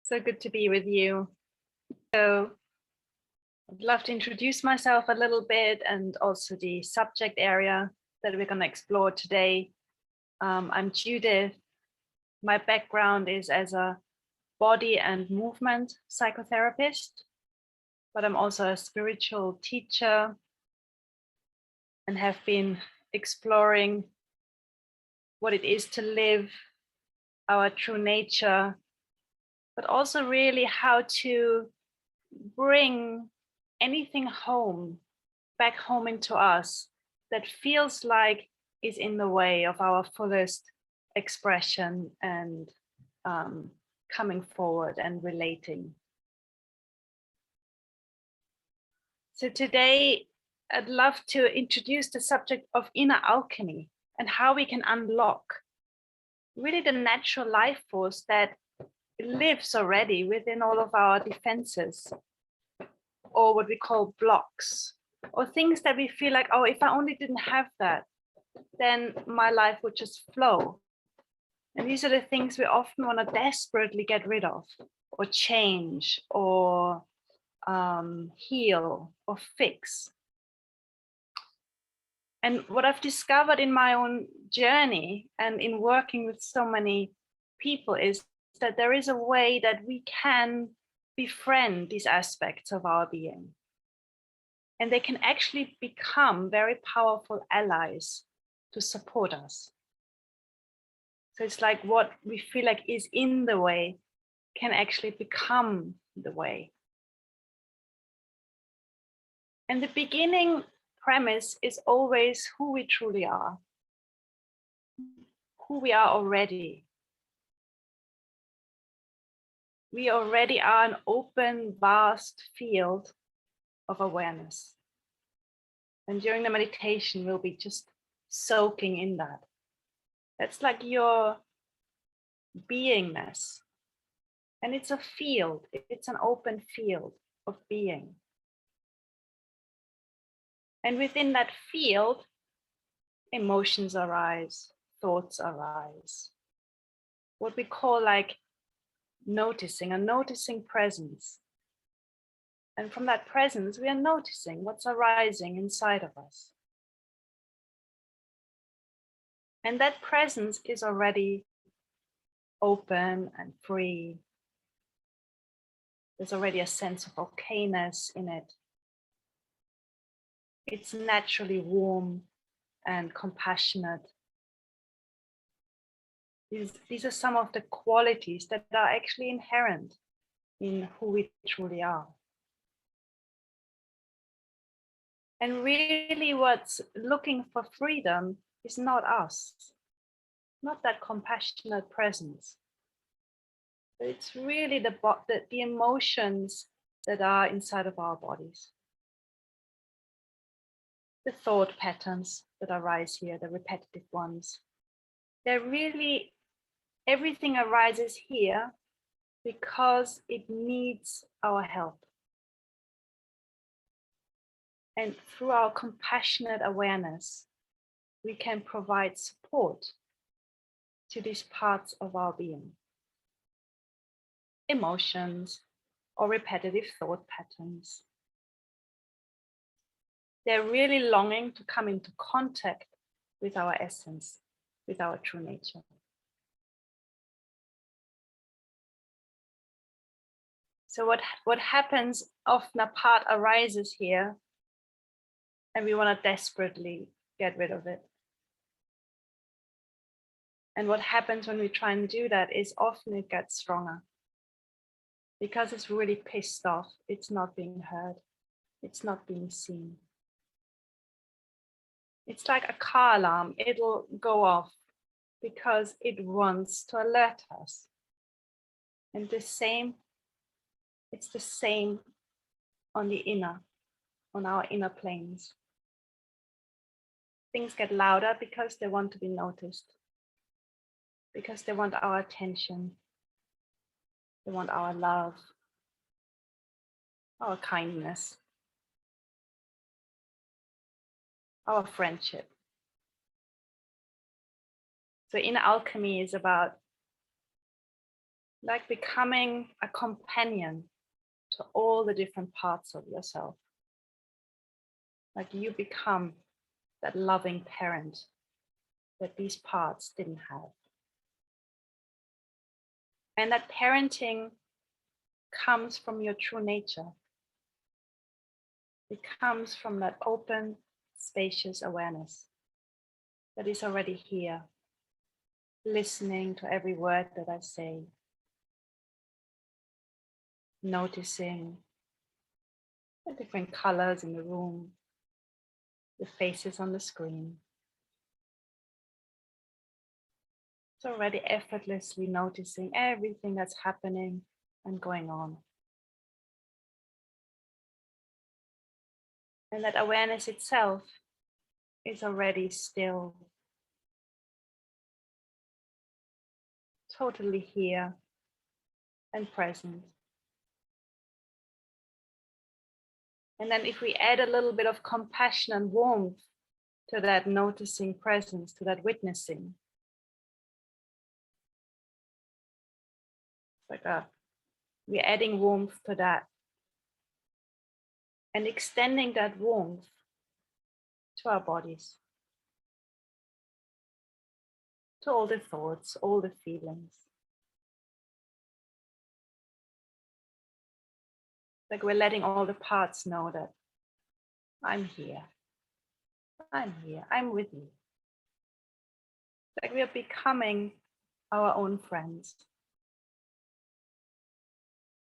So good to be with you. So I'd love to introduce myself a little bit and also the subject area that we're going to explore today. I'm Judith. My background is as a body and movement psychotherapist, but I'm also a spiritual teacher and have been exploring what it is to live our true nature, but also really how to bring anything home, back home into us that feels like is in the way of our fullest expression and coming forward and relating. So today, I'd love to introduce the subject of inner alchemy and how we can unlock really the natural life force that lives already within all of our defenses, or what we call blocks, or things that we feel like, oh, if I only didn't have that, then my life would just flow. And these are the things we often want to desperately get rid of, or change, or heal, or fix. And what I've discovered in my own journey and in working with so many people is that there is a way that we can befriend these aspects of our being. And they can actually become very powerful allies to support us. So it's like what we feel like is in the way can actually become the way. And the beginning premise is always who we truly are, who we are already. We already are an open, vast field of awareness. And during the meditation, we'll be just soaking in that. That's like your beingness. And it's a field, it's an open field of being. And within that field, emotions arise, thoughts arise. What we call like noticing, a noticing presence. And from that presence, we are noticing what's arising inside of us. And that presence is already open and free. There's already a sense of okayness in it. It's naturally warm and compassionate. These are some of the qualities that are actually inherent in who we truly are. And really what's looking for freedom is not us, not that compassionate presence. But it's really the emotions that are inside of our bodies. The thought patterns that arise here, the repetitive ones. They're really, everything arises here because it needs our help. And through our compassionate awareness, we can provide support to these parts of our being. Emotions or repetitive thought patterns. They're really longing to come into contact with our essence, with our true nature. So what happens, often a part arises here and we want to desperately get rid of it. And what happens when we try and do that is often it gets stronger because it's really pissed off. It's not being heard. It's not being seen. It's like a car alarm. It'll go off because it wants to alert us. And it's the same on the inner, on our inner planes. Things get louder because they want to be noticed, because they want our attention, they want our love, our kindness, our friendship. So inner alchemy is about like becoming a companion to all the different parts of yourself. Like you become that loving parent that these parts didn't have. And that parenting comes from your true nature. It comes from that open, spacious awareness that is already here, listening to every word that I say, noticing the different colors in the room, the faces on the screen. It's already effortlessly noticing everything that's happening and going on. And that awareness itself is already still, totally here and present. And then if we add a little bit of compassion and warmth to that noticing presence, to that witnessing, we're adding warmth to that and extending that warmth to our bodies, to all the thoughts, all the feelings. Like we're letting all the parts know that I'm here, I'm with you. Like we are becoming our own friends.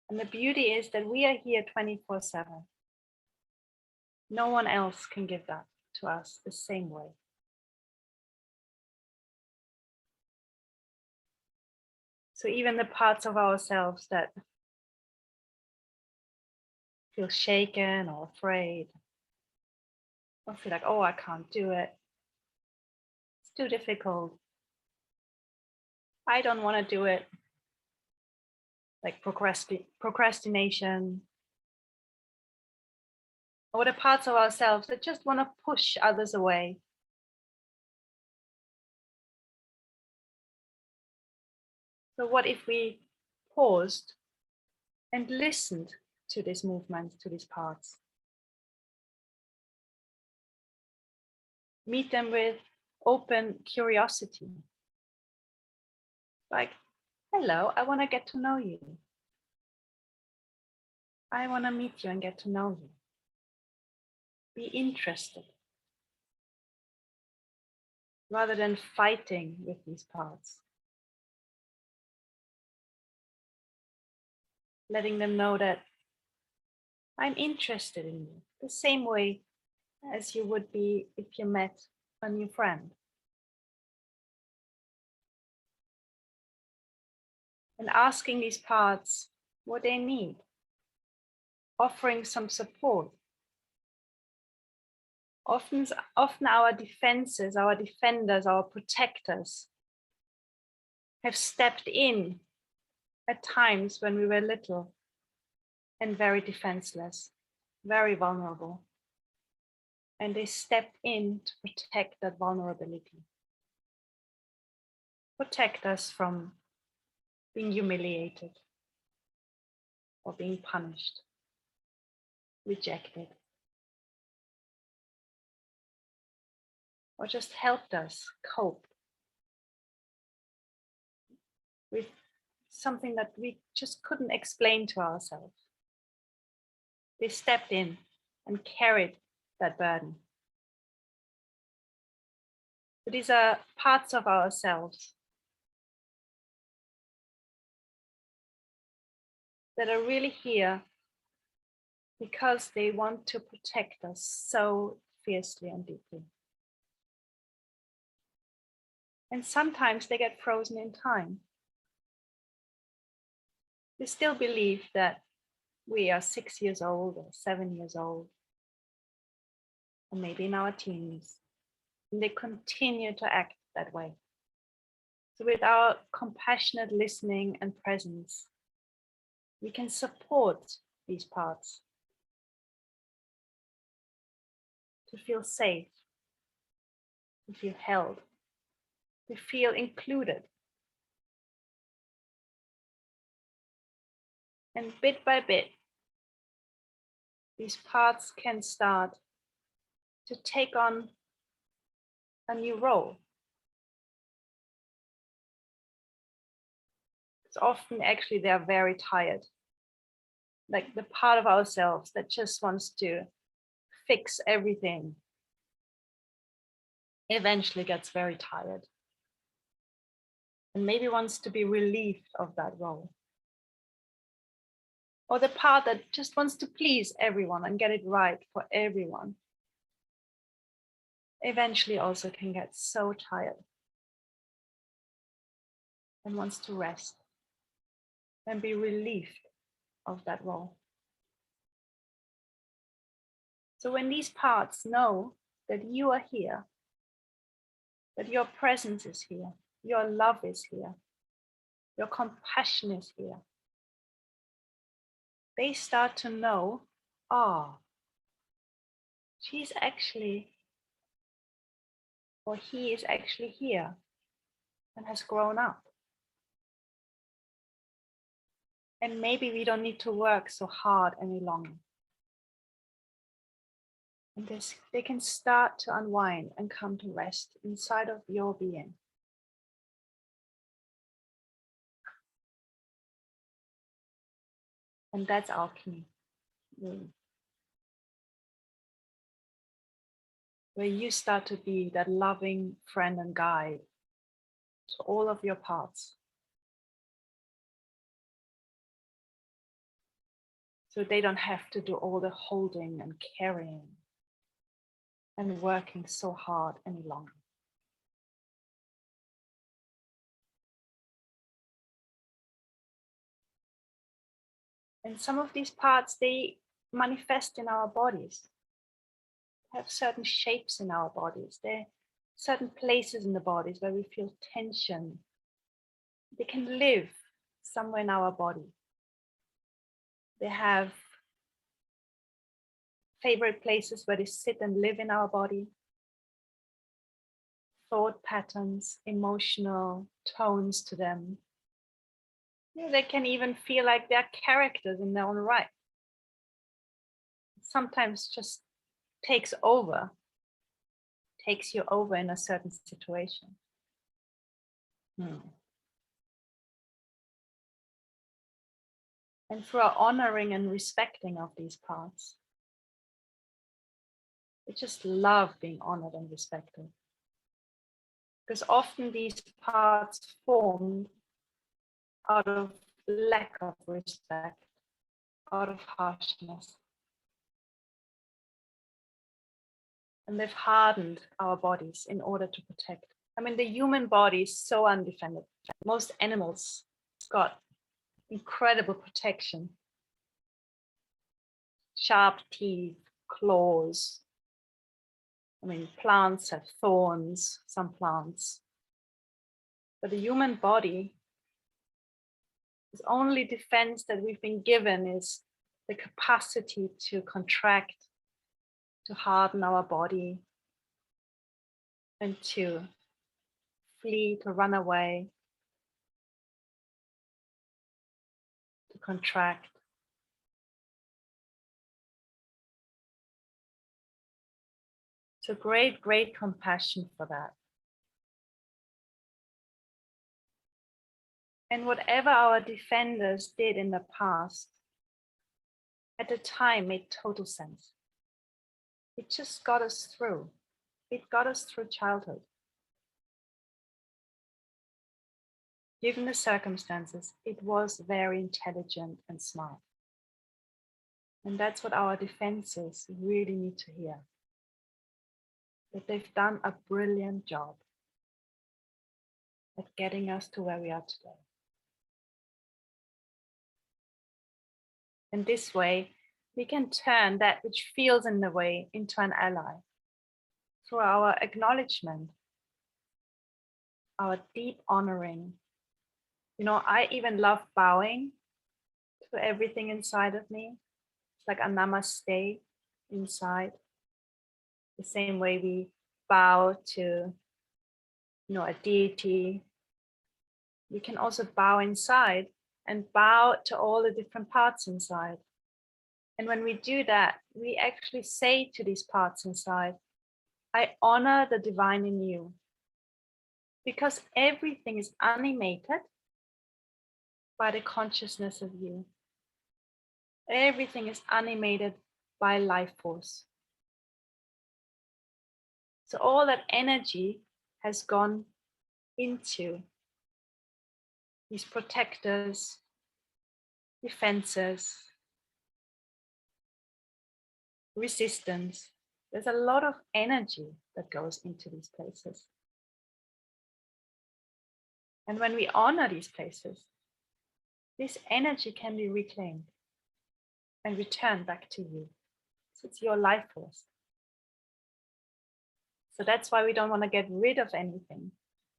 And the beauty is that we are here 24/7. No one else can give that to us the same way. So even the parts of ourselves that feel shaken or afraid, or feel like, oh, I can't do it, it's too difficult, I don't want to do it, like procrastination, or the parts of ourselves that just want to push others away. So what if we paused and listened to these movements, to these parts? Meet them with open curiosity. Like, hello, I want to get to know you. I want to meet you and get to know you. Be interested. Rather than fighting with these parts. Letting them know that I'm interested in you, the same way as you would be if you met a new friend. And asking these parts what they need. Offering some support. Often our defenses, our defenders, our protectors have stepped in at times when we were little and very defenseless, very vulnerable. And they stepped in to protect that vulnerability. Protect us from being humiliated or being punished, rejected, or just helped us cope with something that we just couldn't explain to ourselves. They stepped in and carried that burden. So these are parts of ourselves that are really here because they want to protect us so fiercely and deeply. And sometimes they get frozen in time. They still believe that we are 6 years old or 7 years old, or maybe in our teens, and they continue to act that way. So with our compassionate listening and presence, we can support these parts to feel safe, to feel held, to feel included. And bit by bit, these parts can start to take on a new role. It's often actually they're very tired. Like the part of ourselves that just wants to fix everything eventually gets very tired. And maybe wants to be relieved of that role. Or the part that just wants to please everyone and get it right for everyone eventually also can get so tired and wants to rest and be relieved of that role. So when these parts know that you are here, that your presence is here, your love is here, your compassion is here, they start to know, oh, she's actually, or he is actually here and has grown up. And maybe we don't need to work so hard any longer. And they can start to unwind and come to rest inside of your being. And that's alchemy, really. Where you start to be that loving friend and guide to all of your parts. So they don't have to do all the holding and carrying and working so hard any longer. And some of these parts, they manifest in our bodies, have certain shapes in our bodies. There are certain places in the bodies where we feel tension. They can live somewhere in our body. They have favorite places where they sit and live in our body. Thought patterns, emotional tones to them. They can even feel like they're characters in their own right. Sometimes just takes you over in a certain situation. And through our honoring and respecting of these parts, we just love being honored and respected. Because often these parts formed out of lack of respect, out of harshness. And they've hardened our bodies in order to protect. I mean, the human body is so undefended. Most animals got incredible protection. Sharp teeth, claws. I mean, plants have thorns, some plants. But the human body, the only defense that we've been given is the capacity to contract, to harden our body, and to flee, to run away, to contract. So great, great compassion for that. And whatever our defenders did in the past, at the time made total sense. It just got us through. It got us through childhood. Given the circumstances, it was very intelligent and smart. And that's what our defenses really need to hear. That they've done a brilliant job at getting us to where we are today. And this way, we can turn that which feels in the way into an ally through our acknowledgement, our deep honoring. I even love bowing to everything inside of me. It's like a namaste inside. The same way we bow to, a deity. We can also bow inside and bow to all the different parts inside. And when we do that, we actually say to these parts inside, I honor the divine in you. Because everything is animated by the consciousness of you. Everything is animated by life force. So all that energy has gone into these protectors, defenses, resistance. There's a lot of energy that goes into these places. And when we honor these places, this energy can be reclaimed and returned back to you. So it's your life force. So that's why we don't want to get rid of anything,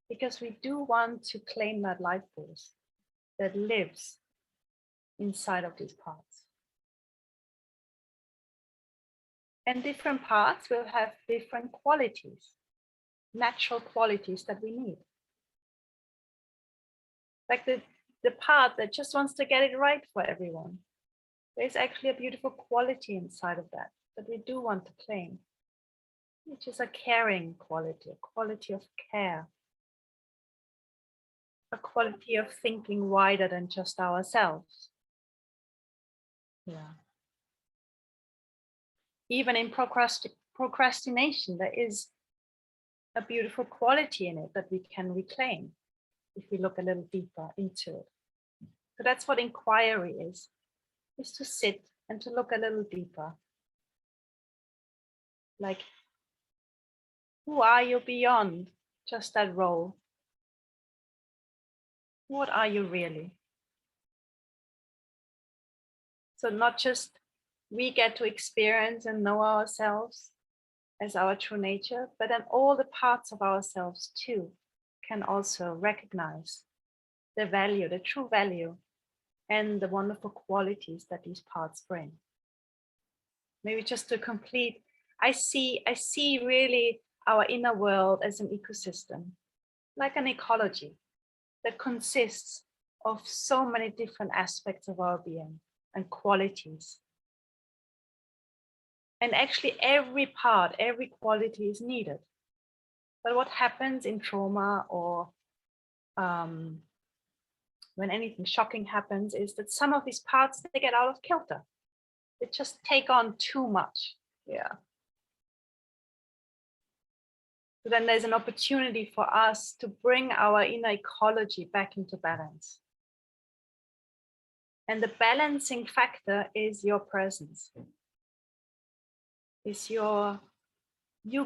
because we do want to claim that life force that lives inside of these parts. And different parts will have different qualities, natural qualities that we need. Like the part that just wants to get it right for everyone. There's actually a beautiful quality inside of that we do want to claim, which is a caring quality, a quality of care, a quality of thinking wider than just ourselves. Yeah. Even in procrastination, there is a beautiful quality in it that we can reclaim if we look a little deeper into it. So that's what inquiry is to sit and to look a little deeper. Like, who are you beyond just that role? What are you really? So not just we get to experience and know ourselves as our true nature, but then all the parts of ourselves too can also recognize the value, the true value, and the wonderful qualities that these parts bring. Maybe just to complete, I see really our inner world as an ecosystem, like an ecology that consists of so many different aspects of our being and qualities. And actually every part, every quality is needed. But what happens in trauma or when anything shocking happens is that some of these parts, they get out of kilter. They just take on too much. Yeah. So then there's an opportunity for us to bring our inner ecology back into balance. And the balancing factor is your presence. Is you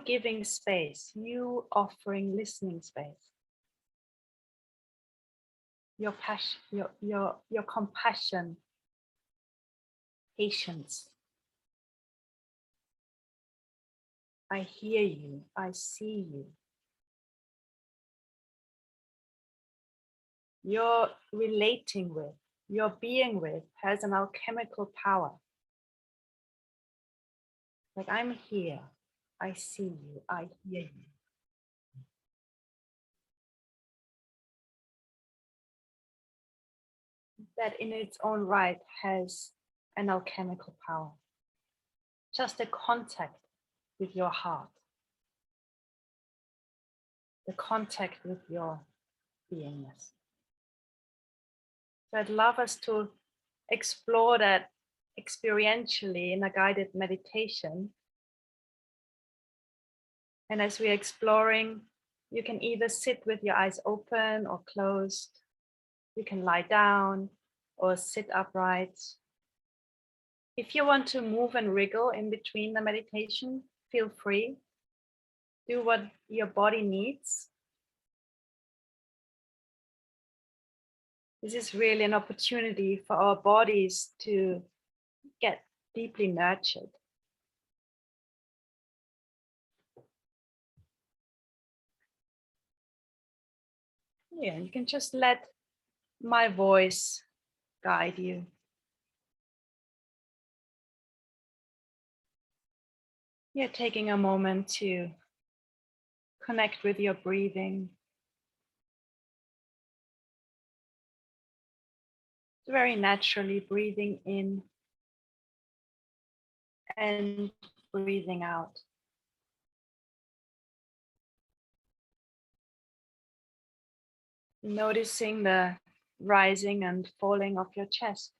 giving space, you offering listening space. Your passion, your compassion, patience. I hear you, I see you. Your relating with, your being with has an alchemical power. Like, I'm here, I see you, I hear you. That in its own right has an alchemical power. Just the contact with your heart. The contact with your beingness. So I'd love us to explore that experientially in a guided meditation. And as we're exploring, you can either sit with your eyes open or closed. You can lie down or sit upright. If you want to move and wriggle in between the meditation, feel free. Do what your body needs. This is really an opportunity for our bodies to get deeply nurtured. Yeah, you can just let my voice guide you. You're taking a moment to connect with your breathing. very naturally breathing in and breathing out. Noticing the rising and falling of your chest.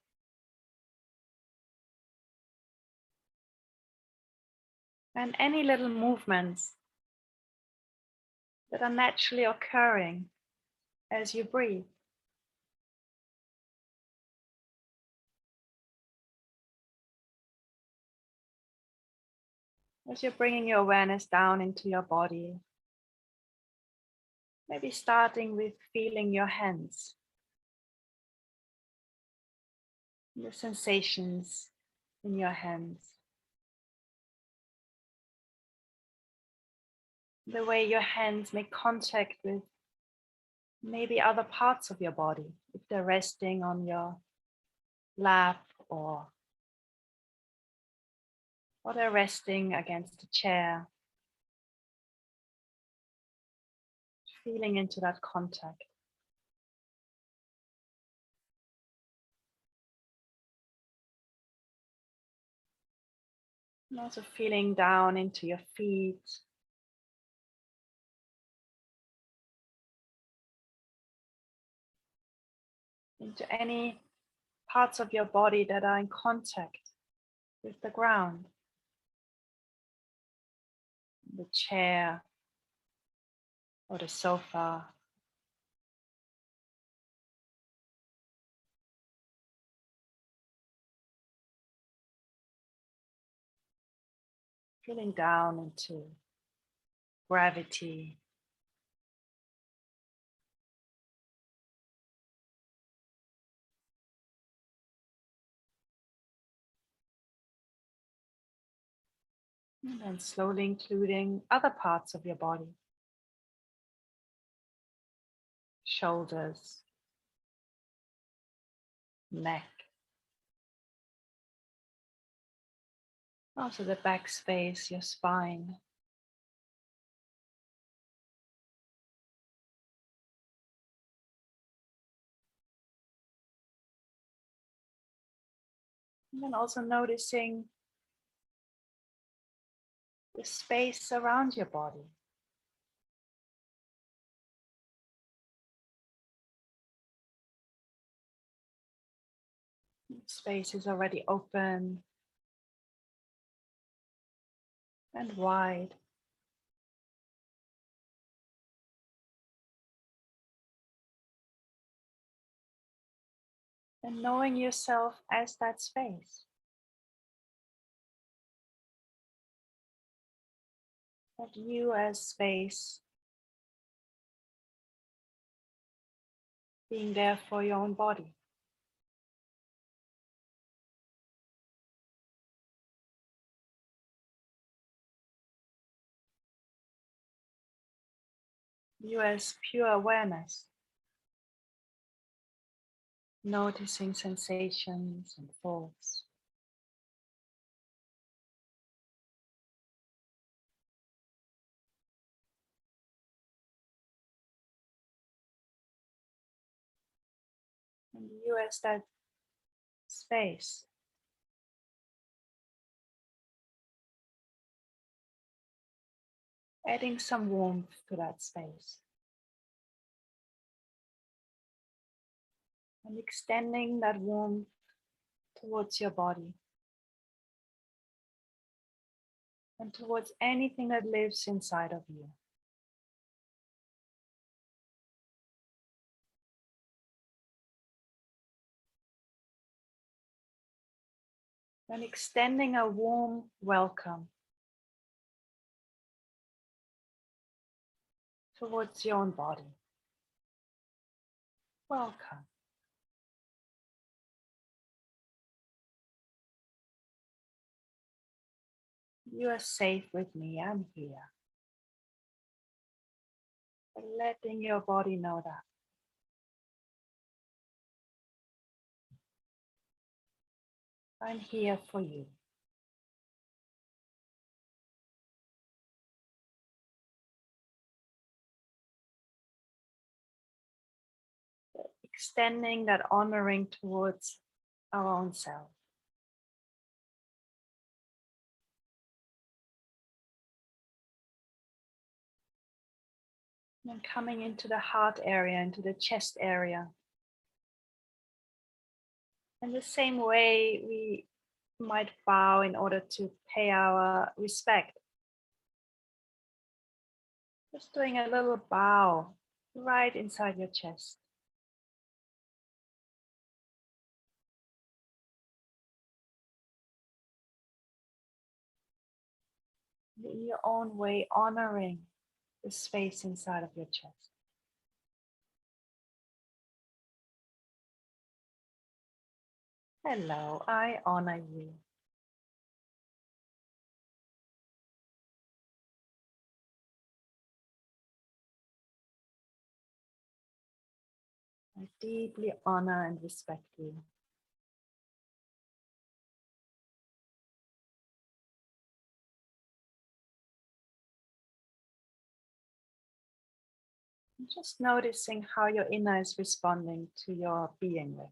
And any little movements that are naturally occurring as you breathe. As you're bringing your awareness down into your body, maybe starting with feeling your hands, the sensations in your hands, the way your hands make contact with maybe other parts of your body, if they're resting on your lap or they're resting against a chair. Feeling into that contact. And also feeling down into your feet. Into any parts of your body that are in contact with the ground. The chair or the sofa. Feeling down into gravity. And then slowly including other parts of your body. Shoulders, neck. Also the back space, your spine. And then also noticing the space around your body. Space is already open and wide. And knowing yourself as that space. That you as space, being there for your own body. You as pure awareness, noticing sensations and thoughts. And you as that space. Adding some warmth to that space. And extending that warmth towards your body. And towards anything that lives inside of you. And extending a warm welcome towards your own body. Welcome. You are safe with me, I'm here. But letting your body know that. I'm here for you. extending that honoring towards our own self. And coming into the heart area, into the chest area. In the same way we might bow in order to pay our respect. Just doing a little bow right inside your chest. In your own way, honoring the space inside of your chest. Hello, I honor you. I deeply honor and respect you. And just noticing how your inner is responding to your being with.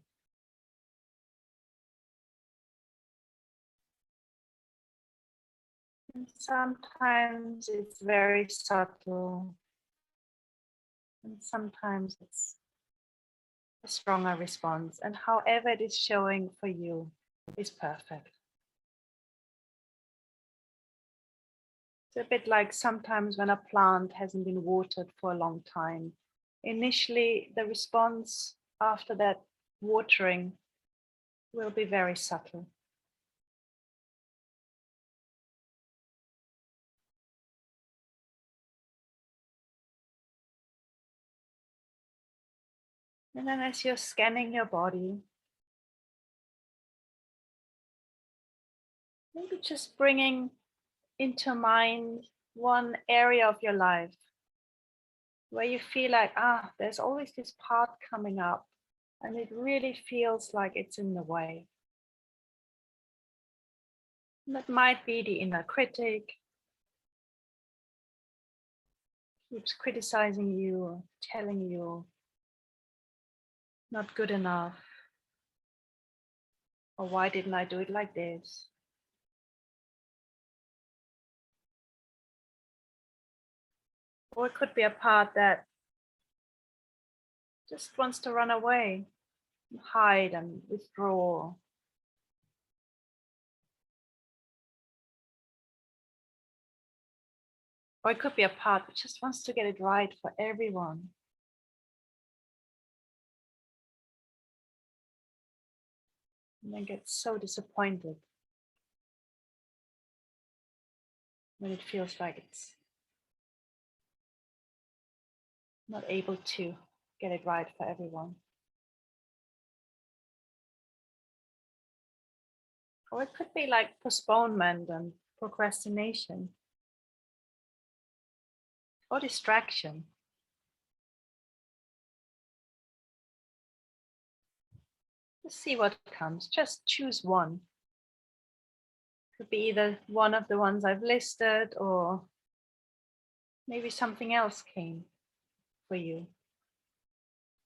And sometimes it's very subtle, and sometimes it's a stronger response, and however it is showing for you is perfect. It's a bit like sometimes when a plant hasn't been watered for a long time. Initially, the response after that watering will be very subtle. And then as you're scanning your body, maybe just bringing into mind one area of your life where you feel like, there's always this part coming up and it really feels like it's in the way. And that might be the inner critic, keeps criticizing you, telling you not good enough, or why didn't I do it like this? Or it could be a part that just wants to run away, hide and withdraw. Or it could be a part that just wants to get it right for everyone. And then gets so disappointed when it feels like it's not able to get it right for everyone. Or it could be like postponement and procrastination. Or distraction. Just see what comes. Just choose one. Could be either one of the ones I've listed, or maybe something else came for you.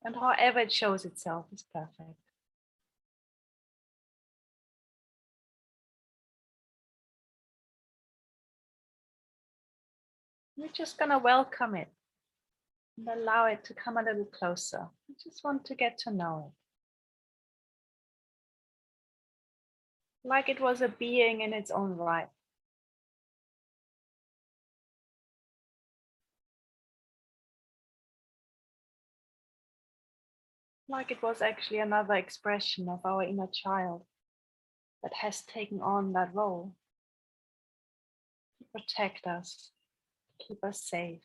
And however it shows itself is perfect. We're just going to welcome it and allow it to come a little closer. We just want to get to know it. Like it was a being in its own right. Like it was actually another expression of our inner child that has taken on that role to protect us, keep us safe.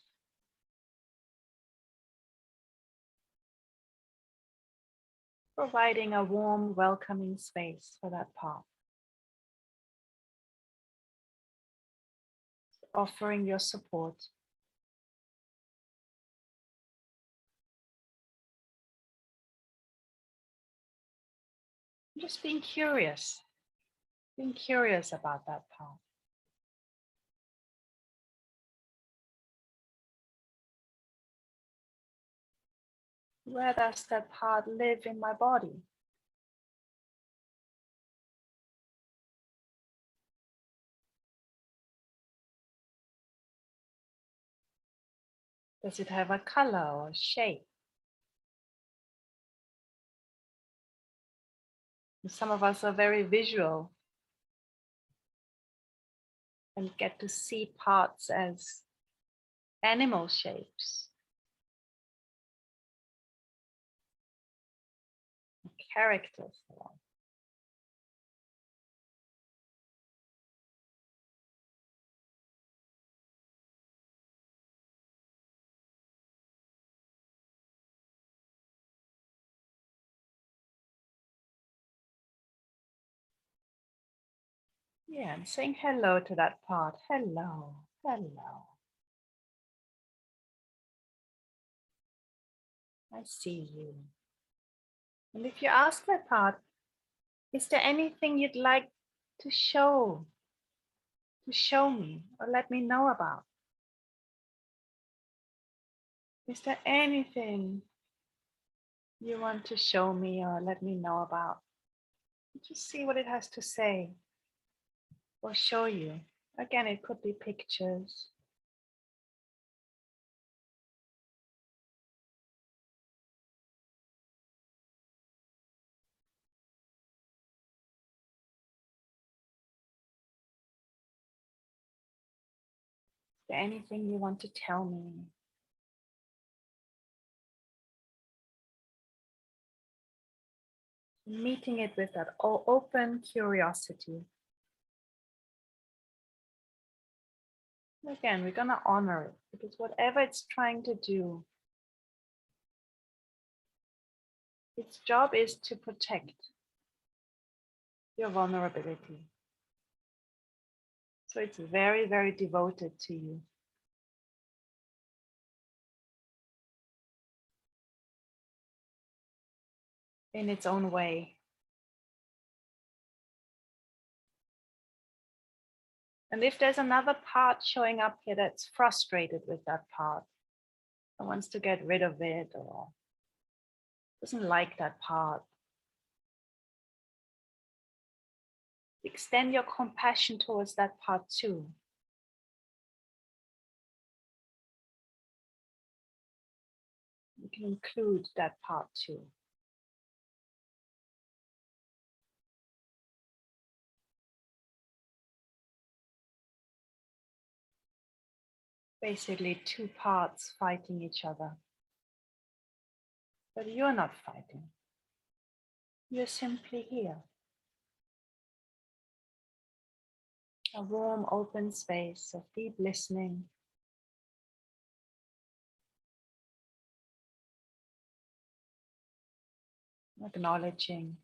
Providing a warm, welcoming space for that part. Offering your support. Just being curious about that part. Where does that part live in my body? Does it have a color or shape? Some of us are very visual and get to see parts as animal shapes, characters. Yeah, and saying hello to that part. Hello, hello. I see you. And if you ask that part, is there anything you'd like to show me or let me know about? Is there anything you want to show me or let me know about? Just see what it has to say or show you. Again, it could be pictures. Is there anything you want to tell me? Meeting it with that open curiosity. Again, we're going to honor it because whatever it's trying to do, its job is to protect your vulnerability. So it's very, very devoted to you. In its own way. And if there's another part showing up here that's frustrated with that part, or wants to get rid of it, or doesn't like that part, extend your compassion towards that part too. You can include that part too. Basically, two parts fighting each other. But you're not fighting. You're simply here. A warm, open space of deep listening. Acknowledging,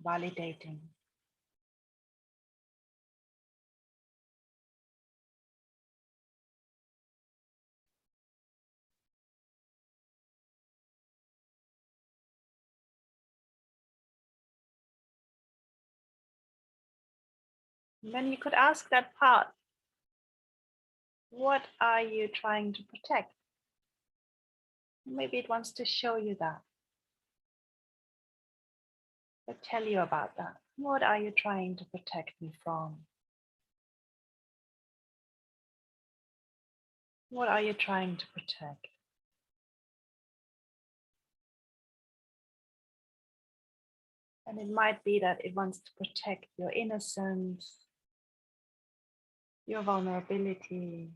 validating. And then you could ask that part, what are you trying to protect? Maybe it wants to show you that. Or tell you about that. What are you trying to protect me from? What are you trying to protect? And it might be that it wants to protect your innocence, your vulnerability,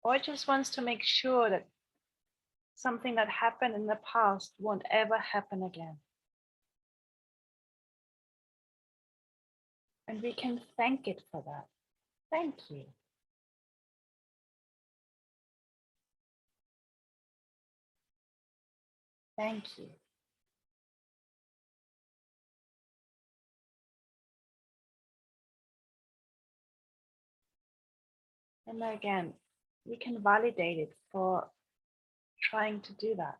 or it just wants to make sure that something that happened in the past won't ever happen again. And we can thank it for that. Thank you. Thank you. And again, we can validate it for trying to do that.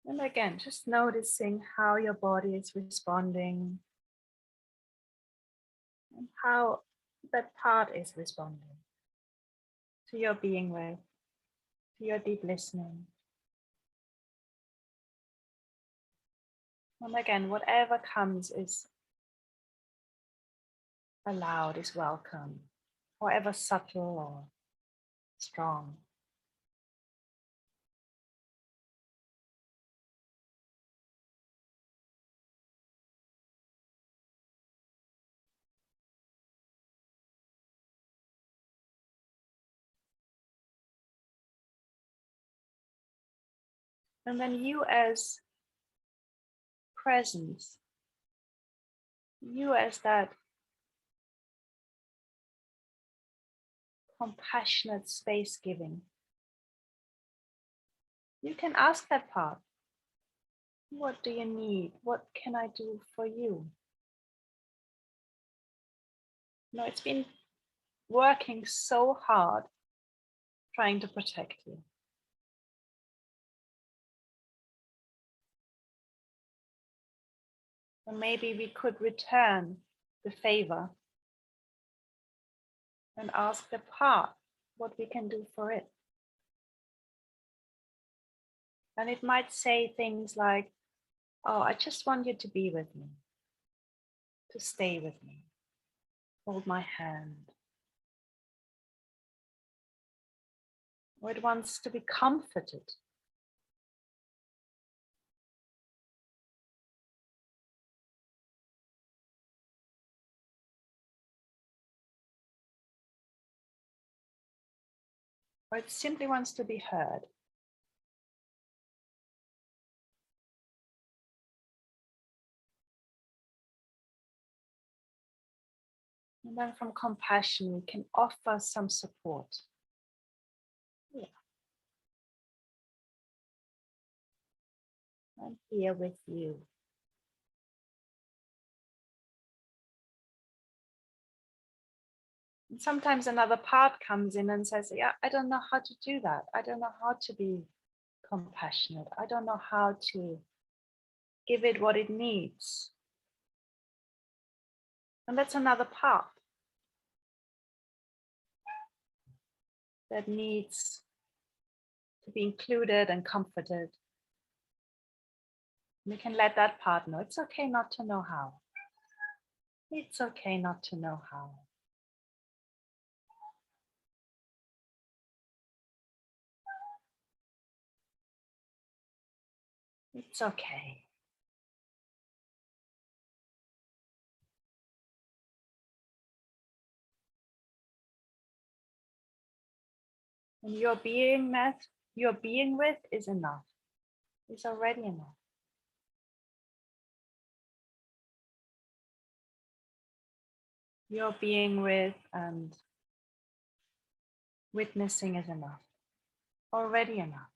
And again, just noticing how your body is responding and how that part is responding to your being with, to your deep listening. And again, whatever comes is allowed, is welcome, however subtle or strong. And then you as presence, you as that compassionate space giving, you can ask that part, what do you need? What can I do for you? No, it's been working so hard trying to protect you. Or maybe we could return the favor and ask the part what we can do for it. And it might say things like, oh, I just want you to be with me, to stay with me, hold my hand. Or it wants to be comforted. Or it simply wants to be heard. And then from compassion, we can offer some support. Yeah. I'm here with you. And sometimes another part comes in and says, yeah, I don't know how to do that. I don't know how to be compassionate. I don't know how to give it what it needs. And that's another part that needs to be included and comforted. We can let that part know it's okay not to know how. It's okay not to know how. It's okay. And your being with is enough. It's already enough. Your being with and witnessing is enough. Already enough.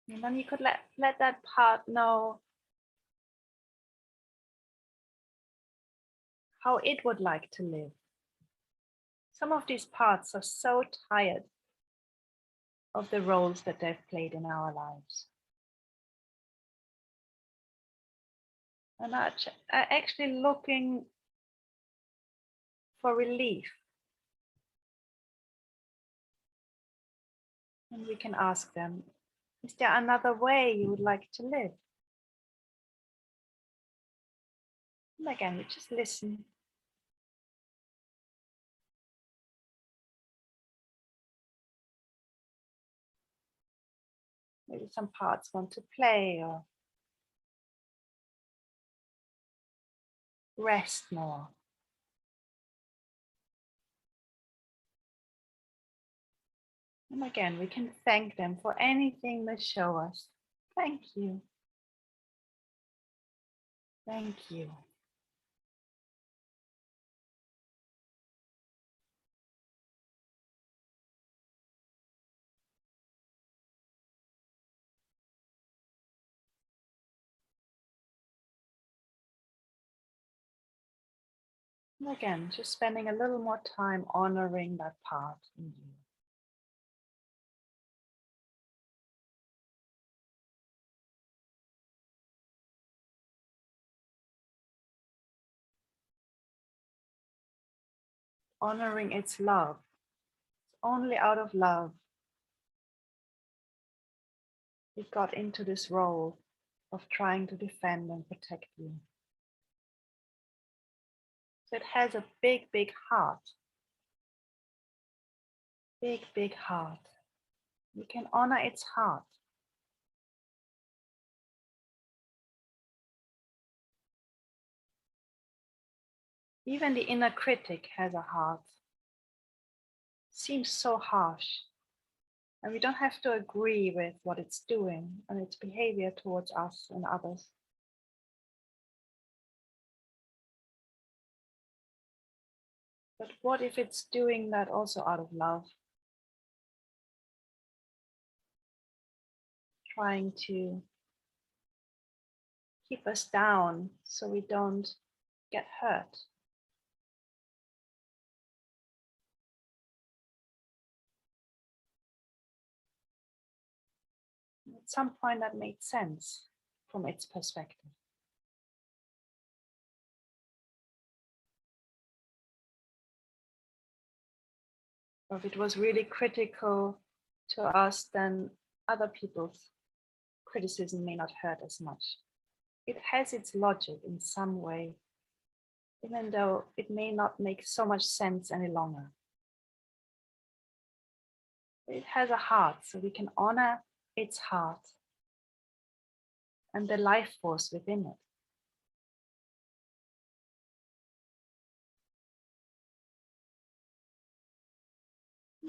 And then you could let that part know how it would like to live. Some of these parts are so tired of the roles that they've played in our lives. And are actually looking for relief. And we can ask them, is there another way you would like to live? And again, we just listen. Maybe some parts want to play or rest more. And again, we can thank them for anything they show us. Thank you. Thank you. And again, just spending a little more time honoring that part in you. Honoring its love. It's only out of love it got into this role of trying to defend and protect you. So it has a big, big heart. Big, big heart. You can honor its heart. Even the inner critic has a heart. Seems so harsh. And we don't have to agree with what it's doing and its behavior towards us and others. But what if it's doing that also out of love? Trying to keep us down so we don't get hurt. At some point that made sense from its perspective. Or if it was really critical to us, then other people's criticism may not hurt as much. It has its logic in some way, even though it may not make so much sense any longer. It has a heart, so we can honor its heart and the life force within it.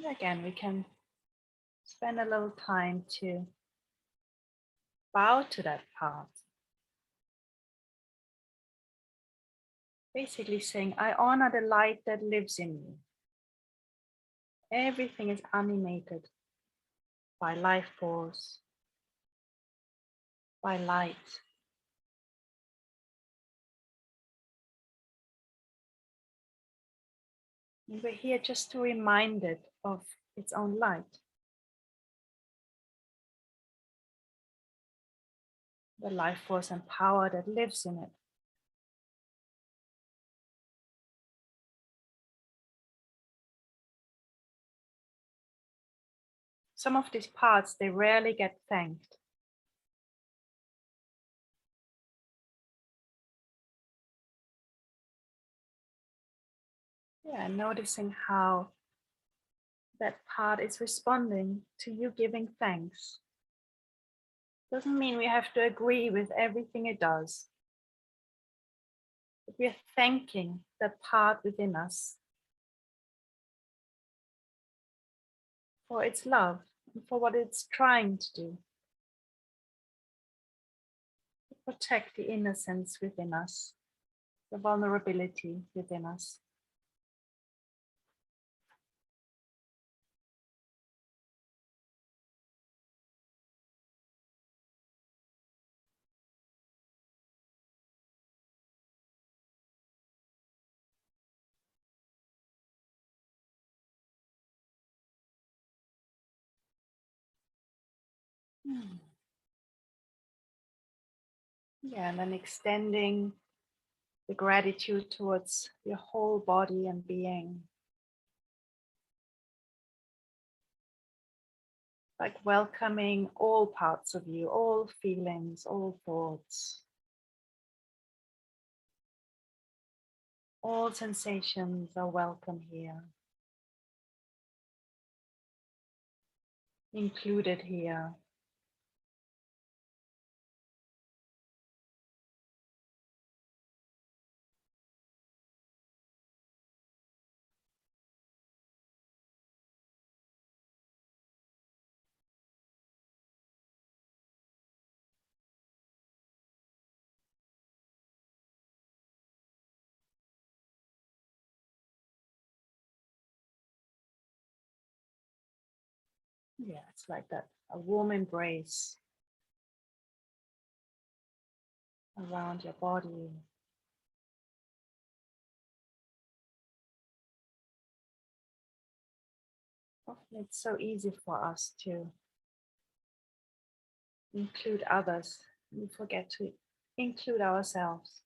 And again, we can spend a little time to bow to that part. Basically saying, I honor the light that lives in you. Everything is animated by life force, by light. And we're here just to remind it of its own light. The life force and power that lives in it. Some of these parts, they rarely get thanked. Yeah, noticing how that part is responding to you giving thanks. Doesn't mean we have to agree with everything it does. But we are thanking that part within us for its love and for what it's trying to do. To protect the innocence within us, the vulnerability within us. Yeah, and then extending the gratitude towards your whole body and being. Like welcoming all parts of you, all feelings, all thoughts, all sensations are welcome here, included here. Yeah, it's like that, a warm embrace around your body. Often it's so easy for us to include others. We forget to include ourselves.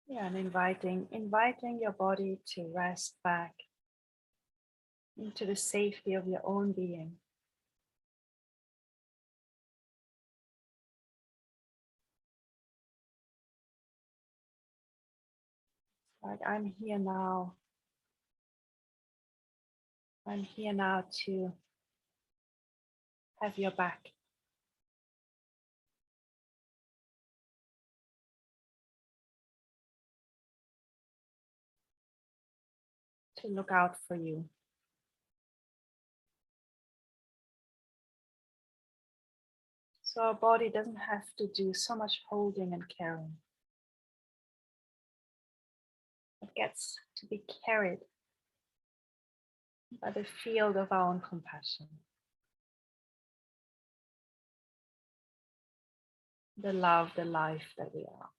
Yeah, and inviting your body to rest back into the safety of your own being. Like, I'm here now. I'm here now to have your back. To look out for you. So our body doesn't have to do so much holding and caring. It gets to be carried by the field of our own compassion. The love, the life that we are.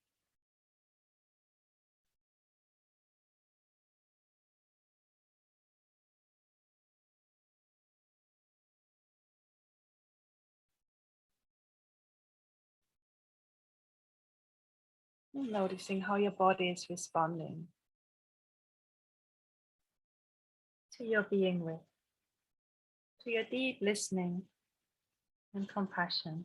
And noticing how your body is responding to your being with, to your deep listening and compassion.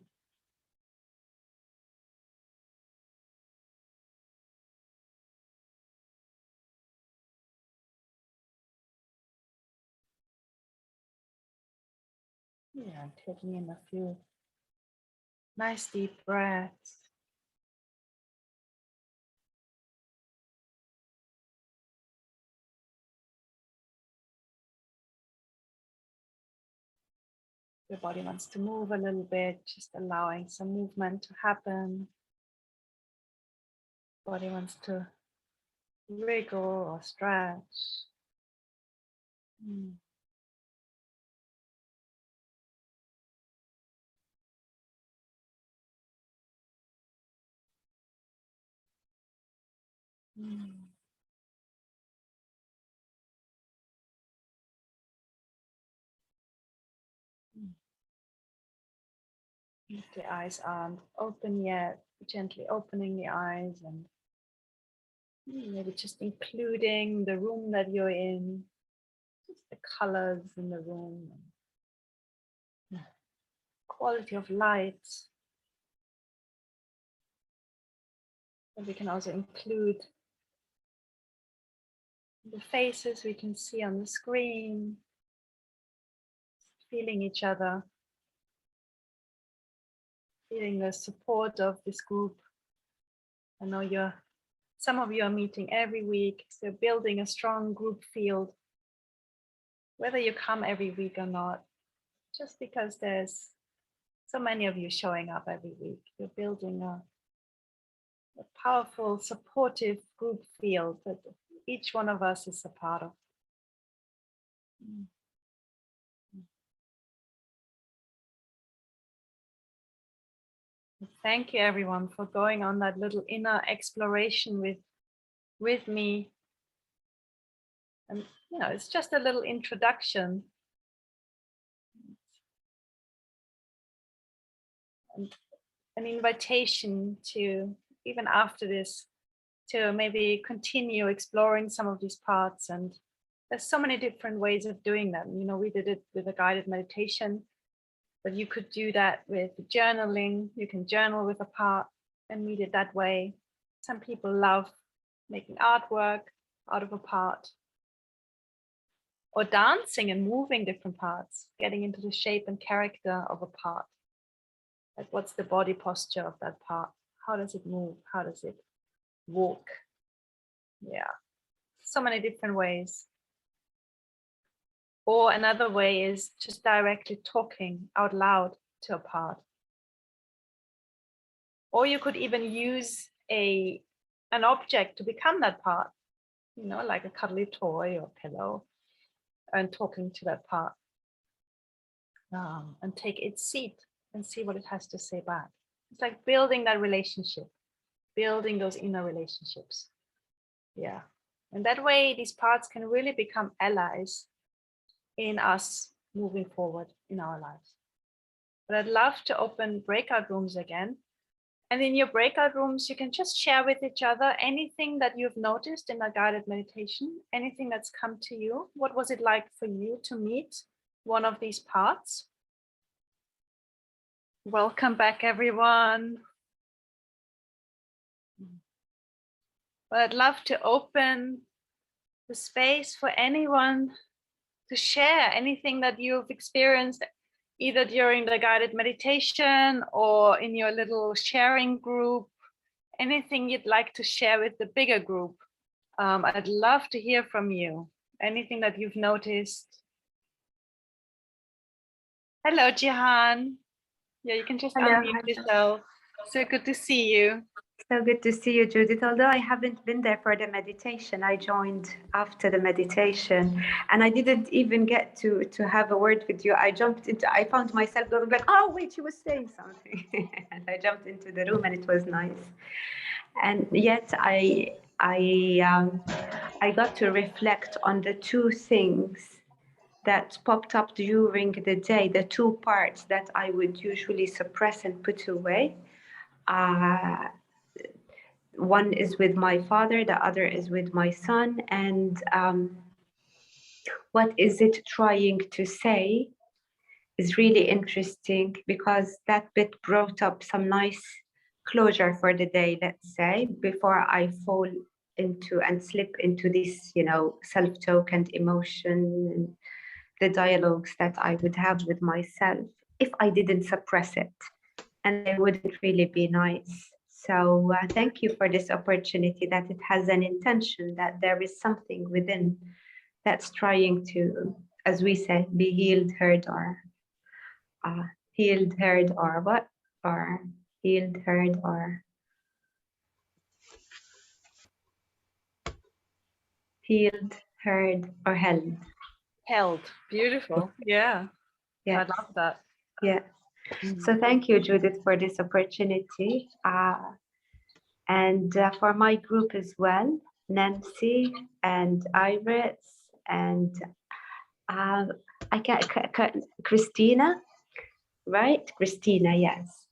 Yeah, taking in a few nice deep breaths. Your body wants to move a little bit, just allowing some movement to happen. Body wants to wriggle or stretch. Mm. Mm. If the eyes aren't open yet, gently opening the eyes and maybe just including the room that you're in, just the colors in the room, and quality of light. And we can also include the faces we can see on the screen, feeling each other, feeling the support of this group. I know some of you are meeting every week, so building a strong group field, whether you come every week or not, just because there's so many of you showing up every week. You're building a powerful, supportive group field that each one of us is a part of. Thank you, everyone, for going on that little inner exploration with me. And it's just a little introduction. And an invitation to, even after this, to maybe continue exploring some of these parts. And there's so many different ways of doing that. We did it with a guided meditation, but you could do that with journaling. You can journal with a part and read it that way. Some people love making artwork out of a part, or dancing and moving different parts, getting into the shape and character of a part. Like, what's the body posture of that part? How does it move? How does it walk? Yeah, so many different ways. Or another way is just directly talking out loud to a part. Or you could even use an object to become that part, like a cuddly toy or pillow. and talking to that part, and take its seat and see what it has to say back. It's like building that relationship, building those inner relationships. Yeah. And that way, these parts can really become allies in us moving forward in our lives. But I'd love to open breakout rooms again. And in your breakout rooms, you can just share with each other anything that you've noticed in a guided meditation, anything that's come to you. What was it like for you to meet one of these parts? Welcome back, everyone. But I'd love to open the space for anyone to share anything that you've experienced, either during the guided meditation or in your little sharing group, anything you'd like to share with the bigger group. I'd love to hear from you. Anything that you've noticed. Hello, Jihan. Yeah, you can just unmute yourself. So good to see you. So good to see you, Judith. Although I haven't been there for the meditation, I joined after the meditation, and I didn't even get to have a word with you. I found myself going like, oh wait, she was saying something, and I jumped into the room, and it was nice. And yet I got to reflect on the two things that popped up during the day, the two parts that I would usually suppress and put away. One is with my father, the other is with my son. And what is it trying to say is really interesting, because that bit brought up some nice closure for the day, let's say, before I fall into and slip into this, self-talk and emotion and the dialogues that I would have with myself if I didn't suppress it. And it wouldn't really be nice. So thank you for this opportunity, that it has an intention, that there is something within that's trying to, as we say, be healed, heard, or healed, heard, or what? Or healed, heard, or healed, heard, or held. Held. Beautiful. Yeah. Yeah. I love that. Yeah. So thank you, Judith, for this opportunity. And for my group as well, Nancy and Iris and Christina, right? Christina, yes.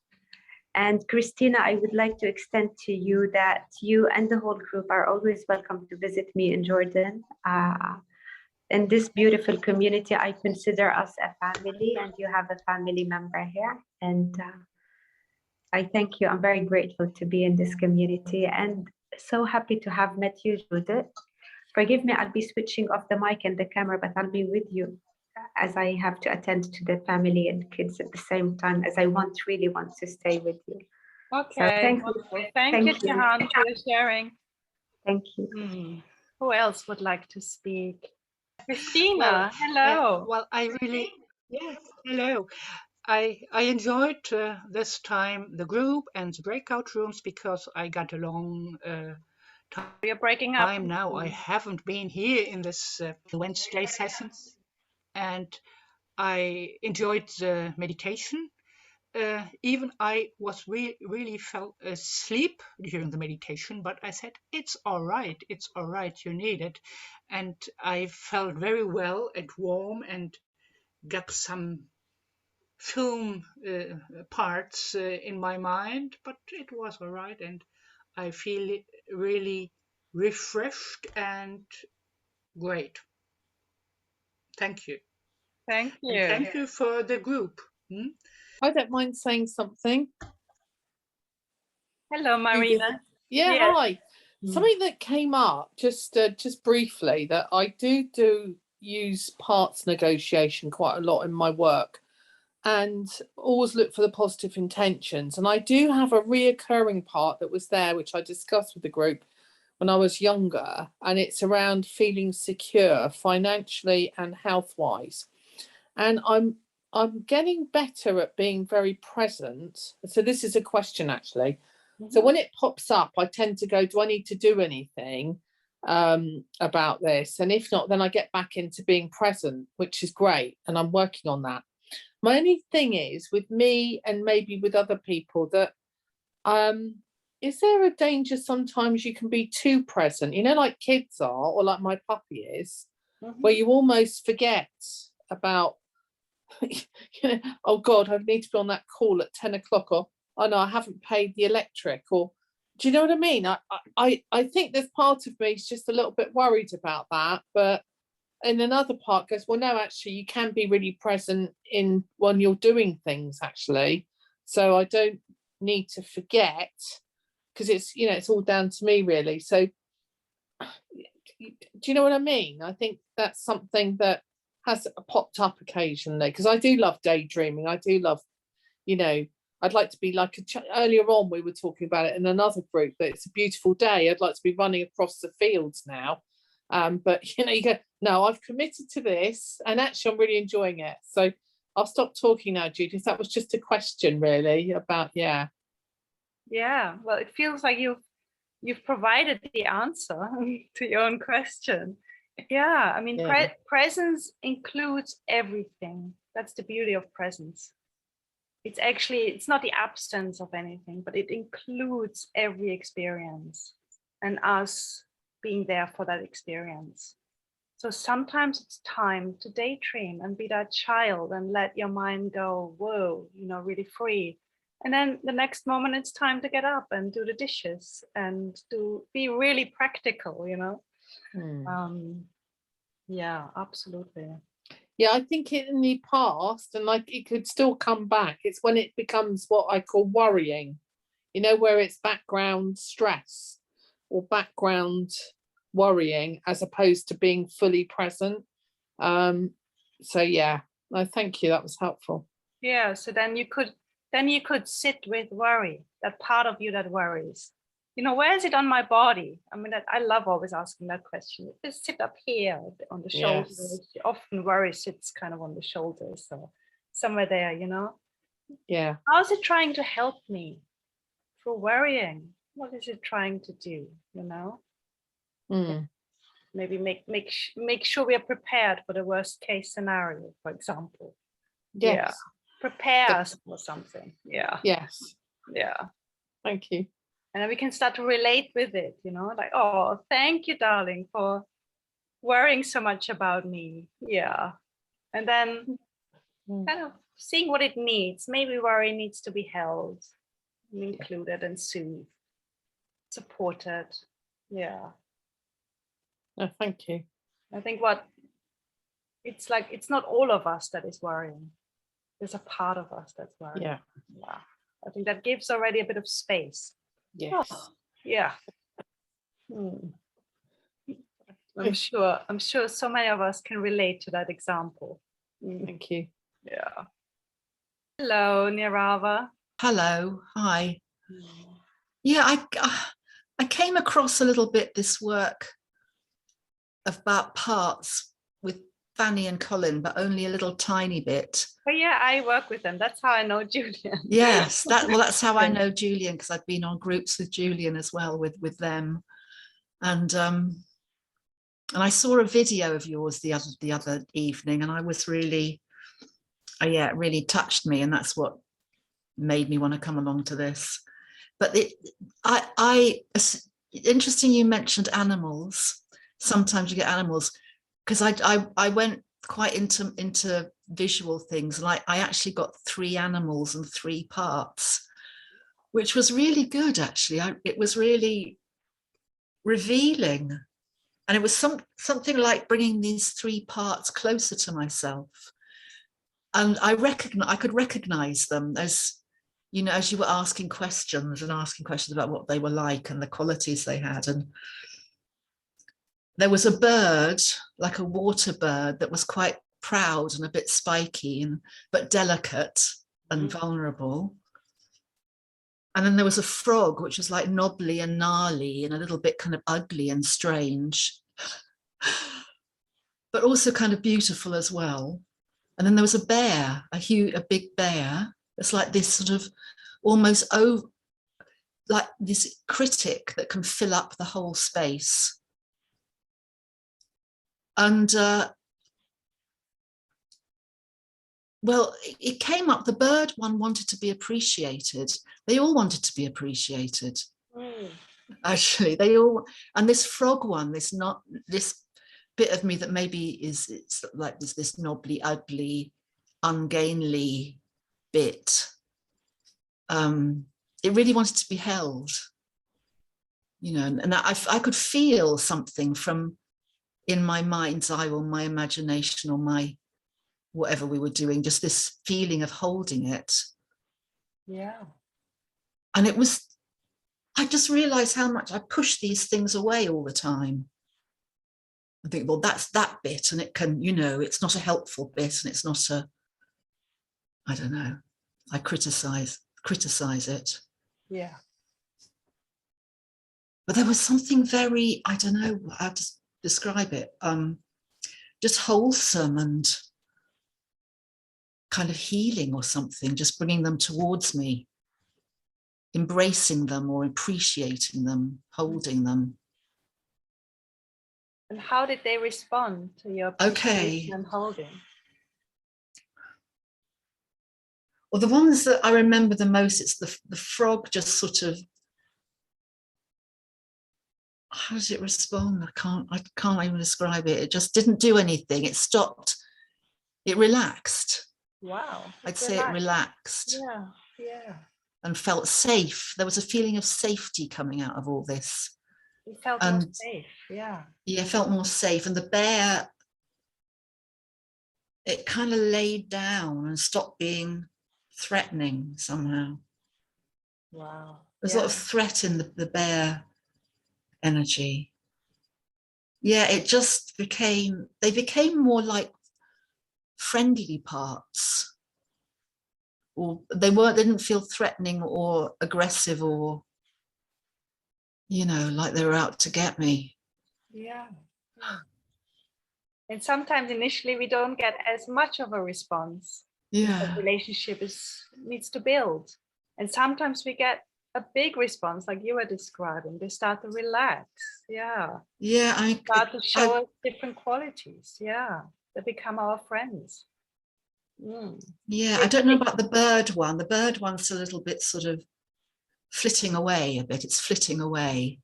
And Christina, I would like to extend to you that you and the whole group are always welcome to visit me in Jordan. In this beautiful community, I consider us a family, and you have a family member here. And I thank you. I'm very grateful to be in this community, and so happy to have met you, Judith. Forgive me, I'll be switching off the mic and the camera, but I'll be with you as I have to attend to the family and kids at the same time, as I really want to stay with you. Okay. So thank you, Jihan, for your sharing. Thank you. Who else would like to speak? Christina, hello. Yes, hello. I enjoyed this time, the group and the breakout rooms, because I got a long You're breaking up. time now. I haven't been here in this Wednesday sessions, and I enjoyed the meditation. Even I was really fell asleep during the meditation, but I said, it's all right, you need it. And I felt very well and warm, and got some film parts in my mind, but it was all right, and I feel really refreshed and great. Thank you. Thank you. And thank you for the group. I don't mind saying something. Hello, Marina. Yeah, hi. Something that came up just briefly, that I do use parts negotiation quite a lot in my work, and always look for the positive intentions. And I do have a reoccurring part that was there, which I discussed with the group when I was younger, and it's around feeling secure financially and health-wise. And I'm getting better at being very present. So this is a question, actually. So when it pops up, I tend to go, do I need to do anything? about this, and if not, then I get back into being present, which is great, and I'm working on that. My only thing is with me and maybe with other people that is there a danger sometimes you can be too present, you know, like kids are, or like my puppy is, where you almost forget about you know, oh God, I need to be on that call at 10 o'clock, or oh no, I haven't paid the electric, or do you know what I mean? I think there's part of me is just a little bit worried about that, but and another part goes, well, no, actually, you can be really present in when you're doing things, actually. So I don't need to forget, because it's, you know, it's all down to me, really. So do you know what I mean? I think that's something that has popped up occasionally, because I do love daydreaming. I do love, you know, I'd like to be like earlier on we were talking about it in another group, that it's a beautiful day. I'd like to be running across the fields now. But you know, you go, no, I've committed to this, and actually I'm really enjoying it. So I'll stop talking now, Judith. That was just a question, really, about yeah. Well, it feels like you've provided the answer to your own question. I mean, presence includes everything. That's the beauty of presence. It's not the absence of anything, but it includes every experience and us being there for that experience. So sometimes it's time to daydream and be that child and let your mind go, whoa, you know, really free. And then the next moment it's time to get up and do the dishes and be really practical, you know. Absolutely. Yeah, I think in the past, and like it could still come back, it's when it becomes what I call worrying, you know, where it's background stress or background worrying as opposed to being fully present. So yeah, no, thank you, that was helpful. Yeah, so then you could sit with worry, that part of you that worries. You know, where is it on my body? I mean, I love always asking that question. Just sit up here on the shoulders. Yes. Often worry sits kind of on the shoulders, so somewhere there, you know. Yeah. How's it trying to help me through worrying? What is it trying to do? You know. Maybe make sure we are prepared for the worst case scenario, for example. Yes. Yeah. Prepare us for something. Yeah. Yes. Yeah. Thank you. And then we can start to relate with it, you know, like, oh, thank you, darling, for worrying so much about me. Yeah. And then kind of seeing what it needs. Maybe worry needs to be held, included, and soothed, supported. Yeah. Oh, thank you. I think it's like, it's not all of us that is worrying. There's a part of us that's worrying. Yeah. Yeah. I think that gives already a bit of space. Yes. Oh, yeah. I'm sure so many of us can relate to that example. Thank you. Yeah. Hello, Nirava. Hello. Hi. Yeah, I came across a little bit this work about parts with Fanny and Colin, but only a little tiny bit. Oh yeah, I work with them. That's how I know Julian. Yes, that's how I know Julian, because I've been on groups with Julian as well with them, and I saw a video of yours the other evening, and I was really, it really touched me, and that's what made me want to come along to this. But interesting you mentioned animals. Sometimes you get animals, because I went quite into visual things, and I actually got 3 animals and 3 parts, which was really good, actually. It was really revealing, and it was something like bringing these 3 parts closer to myself, and I could recognize them as, you know, as you were asking questions about what they were like and the qualities they had. And there was a bird, like a water bird, that was quite proud and a bit spiky, but delicate and vulnerable. And then there was a frog, which was like knobbly and gnarly and a little bit kind of ugly and strange, but also kind of beautiful as well. And then there was a bear, a big bear. It's like this sort of almost like this critic that can fill up the whole space. And well, it came up, the bird one wanted to be appreciated. They all wanted to be appreciated. Actually, they all, and this frog one, this bit of me that maybe it's like this knobbly, ugly, ungainly bit. It really wanted to be held, you know, and I could feel something from in my mind's eye or my imagination or my whatever we were doing, just this feeling of holding it. Yeah. And I just realized how much I push these things away all the time. I think, well, that's that bit, and it can, you know, it's not a helpful bit, and it's not I don't know, I criticize it. Yeah. But there was something very, I don't know how to describe it, just wholesome and kind of healing or something, just bringing them towards me, embracing them or appreciating them, holding them. And how did they respond to your appreciation and holding? Well, the ones that I remember the most, it's the frog just sort of, how does it respond? I can't even describe it. It just didn't do anything. It stopped. It relaxed. Wow. I'd say it relaxed. Yeah, yeah. And felt safe. There was a feeling of safety coming out of all this. It felt more safe, yeah. Yeah, felt more safe. And the bear, it kind of laid down and stopped being threatening somehow. Wow. There's a lot of threat in the bear energy. Yeah, it just they became more like friendly parts. Or they didn't feel threatening or aggressive or, you know, like they were out to get me. Yeah. And sometimes initially we don't get as much of a response. Yeah. The relationship needs to build. And sometimes we get a big response, like you were describing. They start to relax. Yeah. Yeah. Start to show us different qualities. Yeah. They become our friends. Yeah, I don't know about the bird one. The bird one's a little bit sort of flitting away a bit. It's flitting away.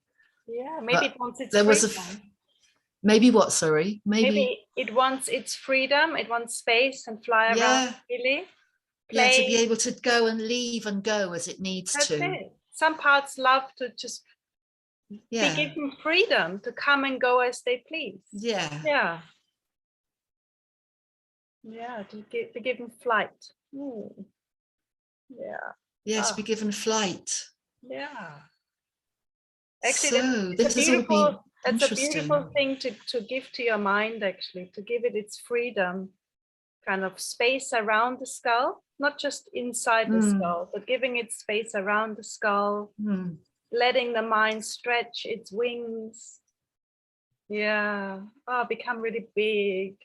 Yeah, maybe it wants its there freedom. was maybe what, sorry? Maybe it wants its freedom. It wants space and fly around freely. Yeah, to be able to go and leave and go as it needs That's to. it. Some parts love to just be given freedom to come and go as they please. Yeah. Yeah. Yeah, to be given flight. Yeah. Yeah, to be given flight. Yeah. Actually, so this has all been that's a beautiful thing to give to your mind, actually, to give it its freedom, kind of space around the skull, not just inside the skull, but giving it space around the skull, letting the mind stretch its wings. Yeah. Become really big.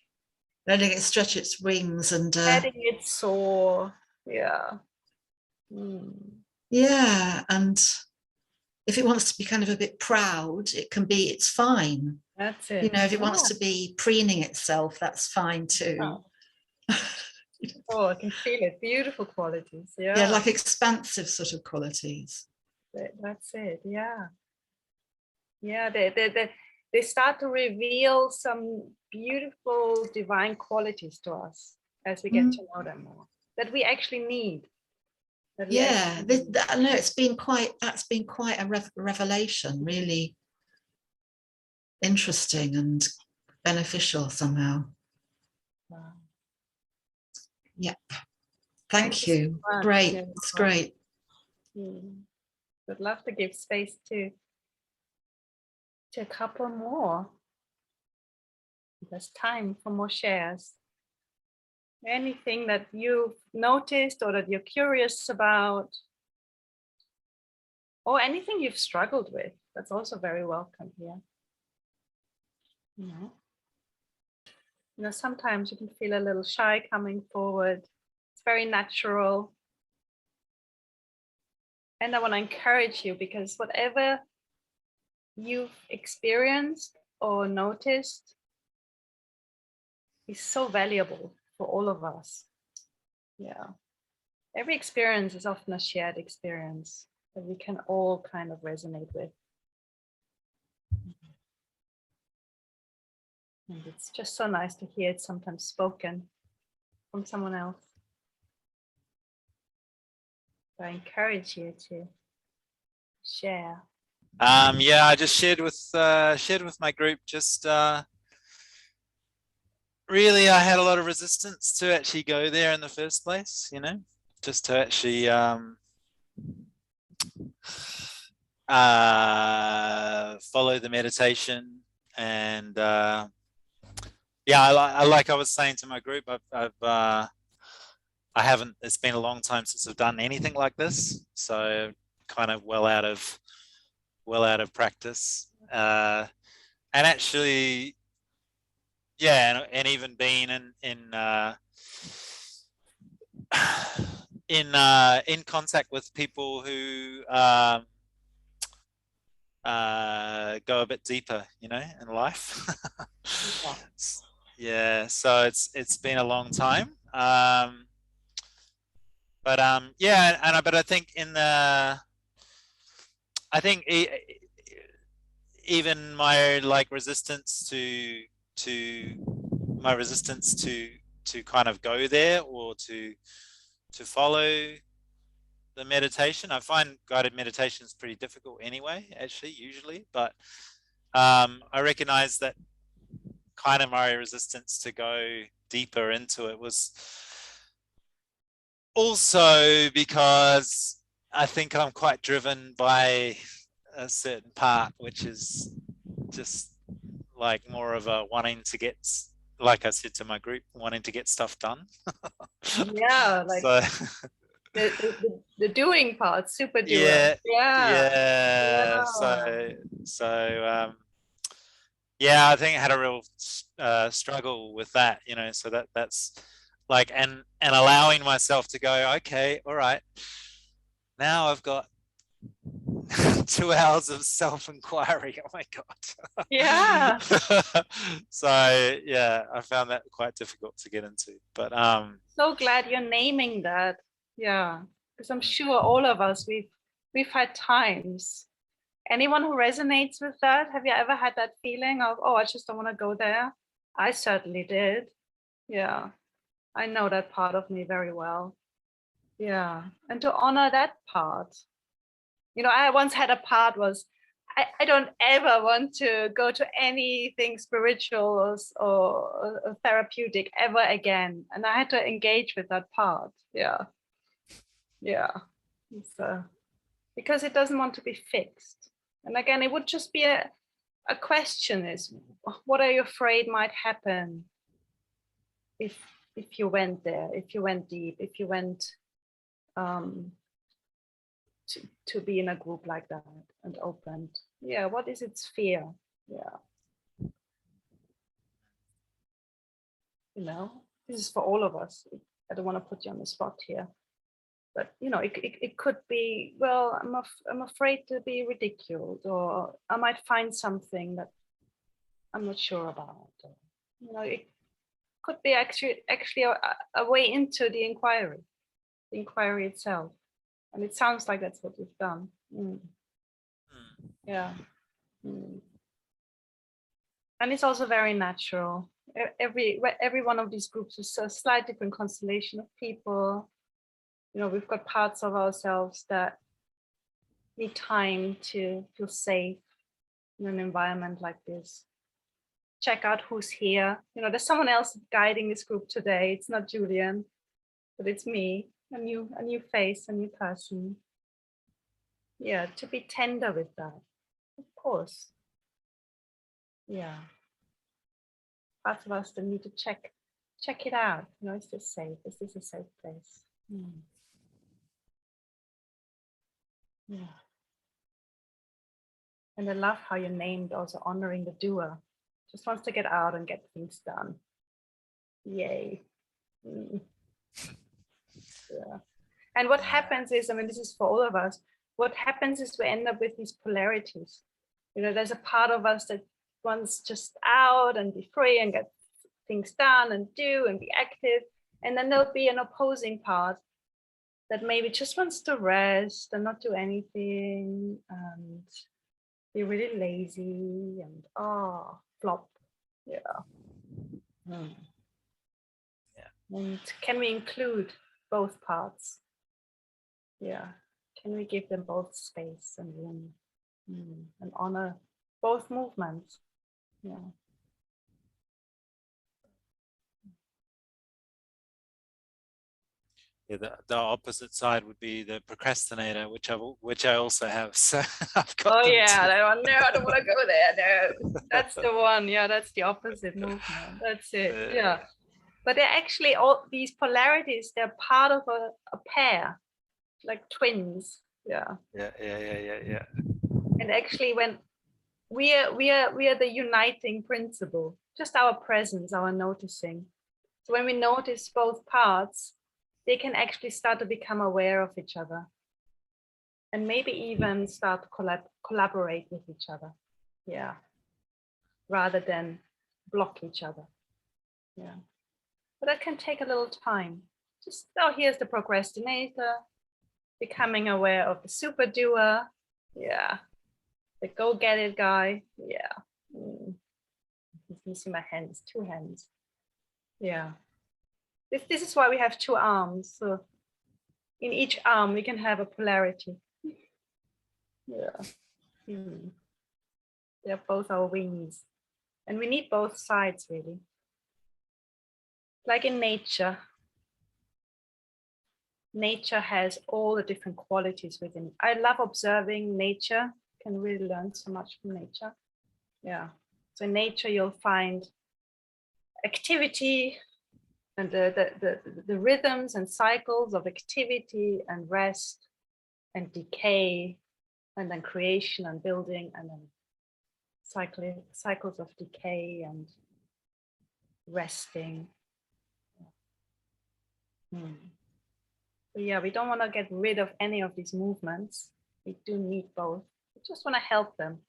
Letting it stretch its wings and letting it soar. Yeah. Yeah, and if it wants to be kind of a bit proud, it's fine. That's it. You know, if it wants to be preening itself, that's fine too. I can feel it. Beautiful qualities. Yeah. Yeah, like expansive sort of qualities. That's it. Yeah. Yeah. They start to reveal some beautiful divine qualities to us as we get to know them more, that we actually need. Yeah, I know that's been quite a revelation, really interesting and beneficial somehow. Wow. Yep. Thank you. So great. It's great. Would love to give space to a couple more. There's time for more shares. Anything that you've noticed or that you're curious about, or anything you've struggled with, that's also very welcome here. You know, sometimes you can feel a little shy coming forward. It's very natural. And I want to encourage you, because whatever you've experienced or noticed, is so valuable for all of us. Yeah. Every experience is often a shared experience that we can all kind of resonate with. And it's just so nice to hear it sometimes spoken from someone else. So I encourage you to share. Yeah, I just shared with my group. Just really, I had a lot of resistance to actually go there in the first place. You know, just to actually follow the meditation. And yeah, I was saying to my group, I haven't. It's been a long time since I've done anything like this, so kind of well out of practice. And actually, yeah, and even being in contact with people who go a bit deeper, you know, in life. Yeah, so it's been a long time. But yeah, but I think even my resistance to kind of go there or to follow the meditation. I find guided meditation is pretty difficult anyway, actually, usually, but I recognize that kind of my resistance to go deeper into it was also because I think I'm quite driven by a certain part, which is just like more of a wanting to get, like I said to my group, wanting to get stuff done. Yeah, like so, the doing part, super doer. yeah. Yeah. So yeah, I think I had a real struggle with that, you know, so that's like, and allowing myself to go, okay, all right, now I've got 2 hours of self-inquiry. Oh my God. Yeah. So yeah, I found that quite difficult to get into, but so glad you're naming that. Yeah, because I'm sure all of us, we've had times. Anyone who resonates with that, have you ever had that feeling of, oh, I just don't want to go there? I certainly did. Yeah, I know that part of me very well. Yeah, and to honor that part. You know, I once had a part was, I don't ever want to go to anything spiritual or therapeutic ever again. And I had to engage with that part. Yeah. Yeah. So, because it doesn't want to be fixed. And again, it would just be a question is, what are you afraid might happen if you went there, if you went deep, if you went to be in a group like that and opened? Yeah, what is its fear? Yeah. You know, this is for all of us. I don't want to put you on the spot here. But, you know, it could be, well, I'm afraid to be ridiculed, or I might find something that I'm not sure about. Or, you know, it could be actually a way into the inquiry itself. And it sounds like that's what you've done. Yeah. And it's also very natural. Every one of these groups is a slight different constellation of people. You know, we've got parts of ourselves that need time to feel safe in an environment like this. Check out who's here. You know, there's someone else guiding this group today. It's not Julian, but it's me, a new face, a new person. Yeah, to be tender with that, of course. Yeah. Parts of us that need to check it out. You know, is this safe? Is this a safe place? Yeah. And I love how you named also honoring the doer. Just wants to get out and get things done. Yay. Yeah. And what happens is, I mean, this is for all of us, what happens is we end up with these polarities. You know, there's a part of us that wants just out and be free and get things done and do and be active. And then there'll be an opposing part that maybe just wants to rest and not do anything and be really lazy and flop. Yeah. Mm. Yeah. And can we include both parts? Yeah. Can we give them both space and room and honor both movements? Yeah. Yeah, the opposite side would be the procrastinator, which I also have. So I've got. Oh them yeah, too. no, I don't want to go there. No, that's the one. Yeah, that's the opposite movement. That's it. Yeah, but they're actually all these polarities. They're part of a pair, like twins. Yeah. Yeah. And actually, when we are the uniting principle. Just our presence, our noticing. So when we notice both parts, they can actually start to become aware of each other. And maybe even start to collaborate with each other. Yeah. Rather than block each other. Yeah. But that can take a little time. Just, here's the procrastinator, becoming aware of the super doer. Yeah. The go get it guy. Yeah. You see my hands, 2 hands. Yeah. This is why we have 2 arms. So in each arm, we can have a polarity. Yeah. They're both our wings. And we need both sides, really. Like in nature. Nature has all the different qualities within it. I love observing nature. Can really learn so much from nature. Yeah. So in nature, you'll find activity and the rhythms and cycles of activity and rest and decay, and then creation and building, and then cycles of decay and resting. So yeah, we don't want to get rid of any of these movements. We do need both. We just want to help them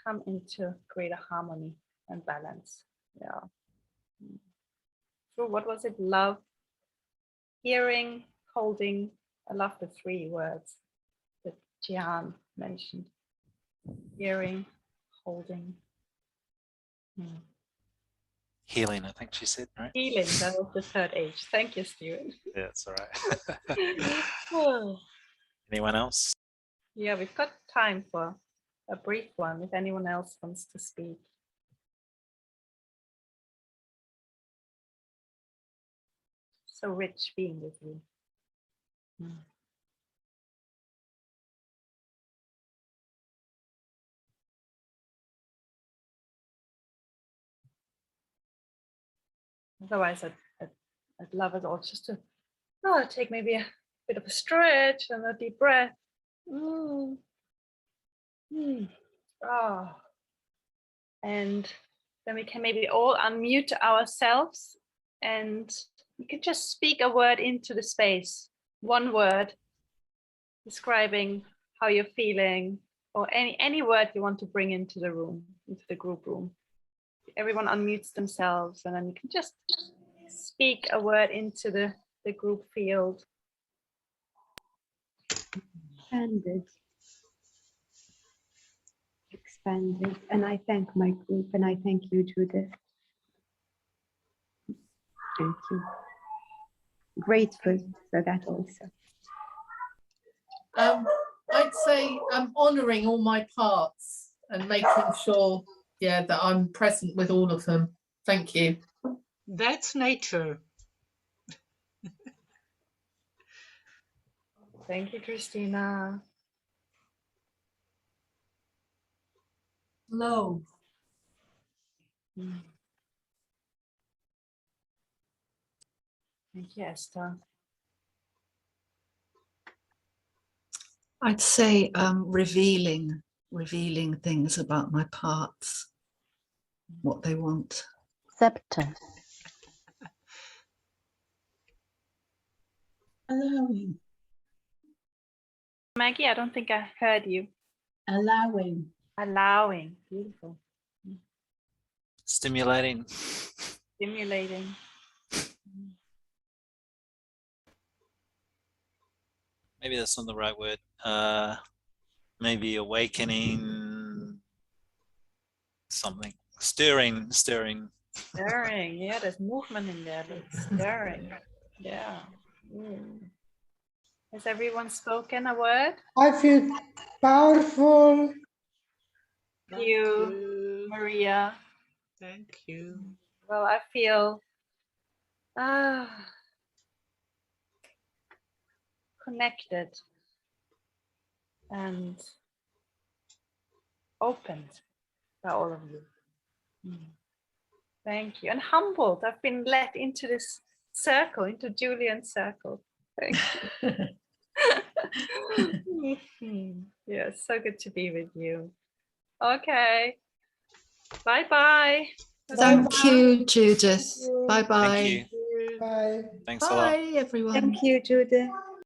come into greater harmony and balance. Yeah. So what was it? Love, hearing, holding. I love the 3 words that Jian mentioned. Hearing, holding. Healing, I think she said, right? Healing, that was the 3rd H. Thank you, Stuart. Yeah, it's all right. Anyone else? Yeah, we've got time for a brief one if anyone else wants to speak. So rich being with you. Otherwise, I'd love us all just to take maybe a bit of a stretch and a deep breath. And then we can maybe all unmute ourselves and you can just speak a word into the space. 1 word describing how you're feeling, or any word you want to bring into the room, into the group room. Everyone unmutes themselves and then you can just speak a word into the group field. Expanded. And I thank my group, and I thank you, Judith. Thank you. Grateful for that also. I'd say I'm honoring all my parts and making sure, that I'm present with all of them. Thank you. That's nature. Thank you, Christina. Flow. Thank you, Esther. I'd say revealing things about my parts, what they want. Acceptance. Allowing. Maggie, I don't think I heard you. Allowing. Allowing. Beautiful. Stimulating. Stimulating. Maybe that's not the right word. Maybe awakening, something, stirring. Stirring. Yeah, there's movement in there. That's stirring. Yeah. Has everyone spoken a word? I feel powerful. Thank you, Maria. Thank you. Well, I feel connected and opened by all of you. Thank you. And humbled. I've been let into this circle, into Julian's circle. Thank you. Yeah, so good to be with you. Okay. Bye-bye. Thank you, Judith. Bye-bye. Thank you. Bye. Thanks a lot. Bye, everyone. Thank you, Judith.